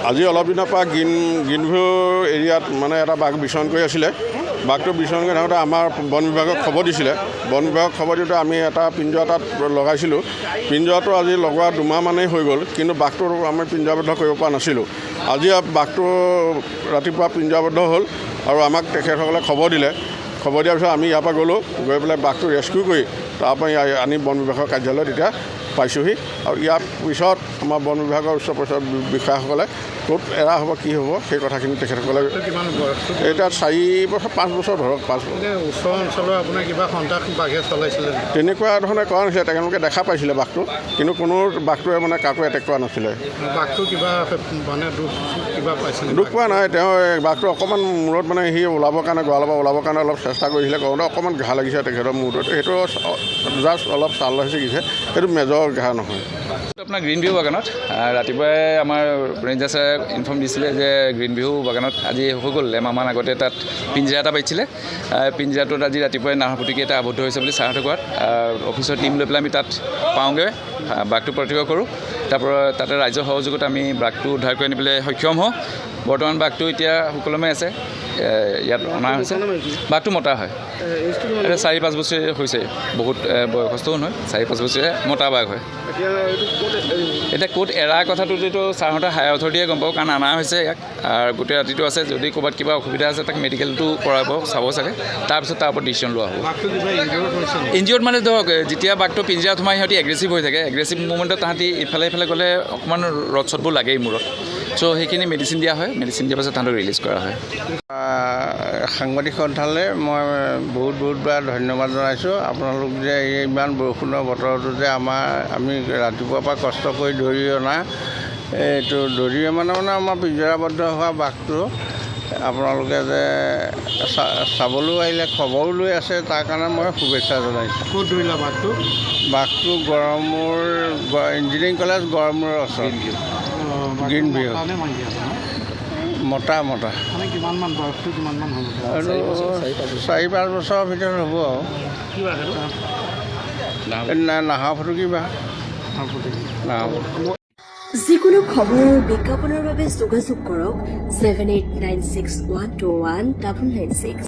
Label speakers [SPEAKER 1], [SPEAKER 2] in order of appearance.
[SPEAKER 1] আজি অলপ দিনৰ পৰা গ্ৰীণভিউ এৰিয়াত মানে এটা বাঘ বিচৰণ কৰি আছিলে। বাঘটো বিচৰণ কৰি থাকোঁতে আমাৰ বন বিভাগক খবৰ দিছিলে। বন বিভাগক খবৰ দিওঁতে আমি এটা পিঞ্জৰা তাত লগাইছিলোঁ। পিঞ্জৰাটো আজি লগোৱা 2 মাহ মানেই হৈ গ'ল, কিন্তু বাঘটো আমি পিঞ্জৰাবদ্ধ কৰিব পৰা নাছিলোঁ। আজি বাঘটো ৰাতিপুৱা পিঞ্জৰাবদ্ধ হ'ল আৰু আমাক তেখেতসকলে খবৰ দিলে। খবৰ দিয়াৰ পিছত আমি ইয়াৰ পৰা গ'লোঁ, গৈ পেলাই বাঘটো ৰেস্কিউ কৰি তাৰপৰা আনি বন বিভাগৰ কাৰ্যালয়ত এতিয়া পাইছোঁহি। আৰু ইয়াৰ পিছত আমাৰ বন বিভাগৰ উচ্চ পৰ্যায়ৰ বিষয়াসকলে ক'ত এৰা হ'ব কি হ'ব সেই কথাখিনি তেখেতসকলে এতিয়া 4 বছৰ 5 বছৰ ধৰক 5 বছৰ
[SPEAKER 2] ওচৰ অঞ্চলৰ আপোনাৰ কিবা সন্ত্ৰাস বাঘে চলাইছিলে
[SPEAKER 1] তেনেকুৱা ধৰণে কৰা নাছিলে। তেওঁলোকে দেখা পাইছিলে বাঘটো, কিন্তু কোনো বাঘটোৱে মানে কাকো এটেক কৰা নাছিলে।
[SPEAKER 2] বাঘটো কিবা মানে কিবা পাইছিলে?
[SPEAKER 1] দুখ পোৱা নাই। তেওঁ বাঘটো অকণমান মূৰত মানে সি ওলাবৰ কাৰণে গঁৰালৰ পৰা ওলাবৰ কাৰণে অলপ চেষ্টা কৰিছিলে, কৰোঁতে অকণমান ঘাঁ লাগিছে তেখেতৰ মূৰটোত। সেইটো জাষ্ট অলপ ছাল ছিগিছে, সেইটো মেজৰ ঘাঁ নহয়।
[SPEAKER 3] আপোনাৰ গ্ৰীণভিউ বাগানত ৰাতিপুৱাই আমাৰ ৰেঞ্জাৰ ছাৰে ইনফৰ্ম দিছিলে যে গ্ৰীণভিউ বাগানত আজি হৈ গ'ল এমাহমান আগতে তাত পিঞ্জৰা এটা পাইছিলে। পিঞ্জৰাটোত আজি ৰাতিপুৱাই নাহৰফুটুকী এটা আবদ্ধ হৈছে বুলি ছাৰহঁতে কোৱাত অফিচৰ টীম লৈ পেলাই আমি তাত পাওঁগৈ, বাঘটো প্ৰতিক্ৰিয়া কৰোঁ। তাৰপৰা তাতে ৰাইজৰ সহযোগত আমি বাঘটো উদ্ধাৰ কৰি আনিবলৈ সক্ষম হওঁ। বৰ্তমান বাঘটো এতিয়া সুকলমে আছে, ইয়াত অনা হৈছে। বাঘটো মতা হয়, এতিয়া 4-5 বছৰ হৈছে, বহুত বয়সস্থও নহয়, 4-5 বছৰীয়া মতা বাঘ হয়। এতিয়া ক'ত এৰা কথাটো যিটো ছাৰহঁতে হায়াৰ অথৰিটিয়ে গম পাব, কাৰণ অনা হৈছে ইয়াক আৰু গোটেই ৰাতিটো আছে। যদি ক'ৰবাত কিবা অসুবিধা আছে তাক মেডিকেলটো কৰাব, চাব চাগে, তাৰপিছত তাৰ ওপৰত ডিচিশ্যন লোৱা হ'ব। ইনজিঅ'ৰ্ড মানে ধৰক যেতিয়া বাঘটো পিঞ্জৰাত সোমাই সিহঁতি এগ্ৰেছিভ হৈ থাকে, এগ্ৰেছিভ মুভমেণ্টত তাহাঁতি ইফালে সিফালে গ'লে অকণমান ৰড চডবোৰ লাগেই মূৰত। চ' সেইখিনি মেডিচিন দিয়া হয়, মেডিচিন দিয়াৰ পাছত তাহাঁতক ৰিলিজ কৰা হয়।
[SPEAKER 4] সাংবাদিক সন্থালৈ মই বহুত বাৰ ধন্যবাদ জনাইছোঁ। আপোনালোক যে ইমান বৰষুণৰ বতৰতো যে আমি ৰাতিপুৱাৰ পৰা কষ্ট কৰি ধৰি অনা এইটো ধৰি মানে আমাৰ পিঞ্জৰাবদ্ধ হোৱা বাঘটো আপোনালোকে যে চাবলৈও আহিলে, খবৰো লৈ আছে, তাৰ কাৰণে মই শুভেচ্ছা জনাইছোঁ।
[SPEAKER 2] ক'ত ধৰিলা বাঘটো?
[SPEAKER 4] বাঘটো গড়মূৰ ইঞ্জিনিয়াৰিং কলেজ গড়মূৰৰ ওচৰত গ্ৰীণভিউ। মতা
[SPEAKER 2] কিমানমান বয়সটো কিমানমান হ'ব?
[SPEAKER 4] 4-5 বছৰৰ ভিতৰত হ'ব আৰু। নাহৰফুটুকী বাঘ।
[SPEAKER 5] যিকোনো খবৰ আৰু বিজ্ঞাপনৰ বাবে যোগাযোগ কৰক 7896121996।